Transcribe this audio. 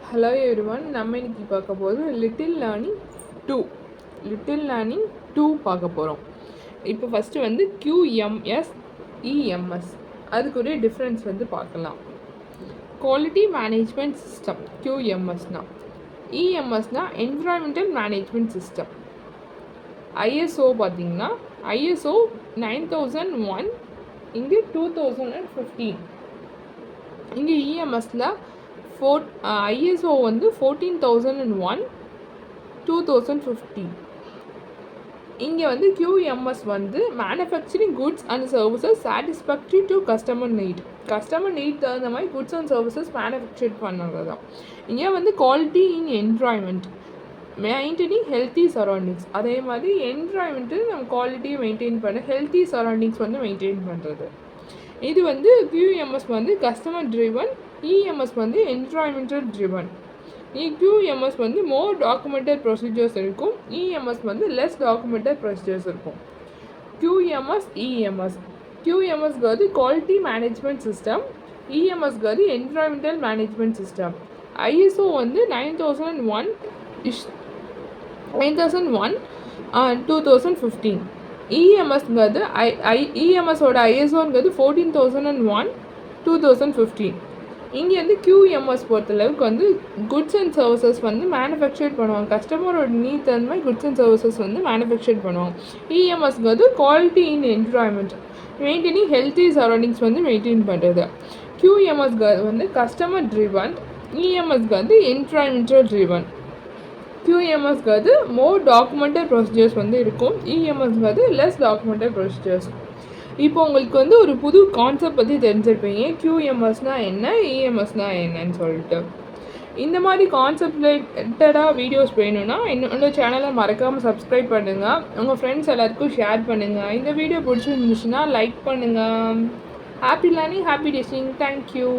Hello everyone, நம்ம இன்னைக்கு பார்க்க போகிறது லிட்டில் லேர்னிங் டூ பார்க்க போகிறோம். இப்போ ஃபஸ்ட்டு வந்து QMS EMS அதுக்குரிய டிஃப்ரென்ஸ் வந்து பார்க்கலாம். குவாலிட்டி மேனேஜ்மெண்ட் சிஸ்டம் QMSனா, EMSனா என்விரான்மெண்டல் மேனேஜ்மெண்ட் சிஸ்டம். ISO பார்த்திங்கன்னா ISO 9001, இங்கே 2015. இங்கே EMSல ISO வந்து 14001 2015. இங்கே வந்து QMS வந்து manufacturing goods and services satisfactory to customer need தகுந்த மாதிரி குட்ஸ் அண்ட் சர்வீசஸ் மேனுஃபேக்சர் பண்ணுறது தான். இங்கே வந்து quality in environment, maintaining healthy surroundings. அதே மாதிரி என்விரான்மெண்ட்டு நம்ம குவாலிட்டியை மெயின்டைன் பண்ண, ஹெல்த்தி சரௌண்டிங்ஸ் வந்து மெயின்டைன் பண்ணுறது. இது வந்து QMS வந்து கஸ்டமர் ட்ரிவன், EMS வந்து என்விரான்மெண்டல் ட்ரிவன். QMS வந்து மோர் டாக்குமெண்டட் ப்ரொசீஜர்ஸ் இருக்கும், EMS வந்து லெஸ் டாக்குமெண்டட் ப்ரொசீஜர்ஸ் இருக்கும். QMSக்கு வந்து குவாலிட்டி மேனேஜ்மெண்ட் சிஸ்டம், EMSக்கு வந்து என்விரான்மெண்டல் மேனேஜ்மெண்ட் சிஸ்டம். ISO வந்து 9001 2015. EMSங்கிறது EMSோட ISOங்கிறது 14001 2015. இங்கே வந்து QMS பொறுத்தளவுக்கு வந்து குட்ஸ் அண்ட் சர்வீசஸ் வந்து மேனுஃபேக்சர் பண்ணுவாங்க. கஸ்டமரோட நீட் அந்த மாதிரி குட்ஸ் அண்ட் சர்வீசஸ் வந்து மேனுஃபேக்சர் பண்ணுவாங்க. EMSங்கிறது quality in environment, maintaining healthy surroundings வந்து மெயின்டைன் பண்ணுறது. QMSக்கு வந்து கஸ்டமர் ட்ரிவன், EMSக்கு வந்து என்விரான்மெண்டல் ட்ரிவன். QMSக்கு வந்து மோர் டாக்குமெண்டட் ப்ரொசீஜர்ஸ் வந்து இருக்கும், EMSக்கு வந்து லெஸ் டாக்குமெண்டட் ப்ரொசீஜர்ஸ். இப்போ உங்களுக்கு வந்து ஒரு புது கான்செப்ட் பற்றி தெரிஞ்சிருப்பீங்க, QMSனால் என்ன, EMSனால் என்னன்னு சொல்லிட்டு. இந்த மாதிரி கான்செப்ட் ரிலேட்டடாக வீடியோஸ் வேணும்னா என்னோட சேனலை மறக்காமல் சப்ஸ்கிரைப் பண்ணுங்கள், உங்கள் ஃப்ரெண்ட்ஸ் எல்லாருக்கும் ஷேர் பண்ணுங்கள். இந்த வீடியோ பிடிச்சிருந்துச்சுன்னா லைக் பண்ணுங்கள். Happy learning, happy testing. Thank you.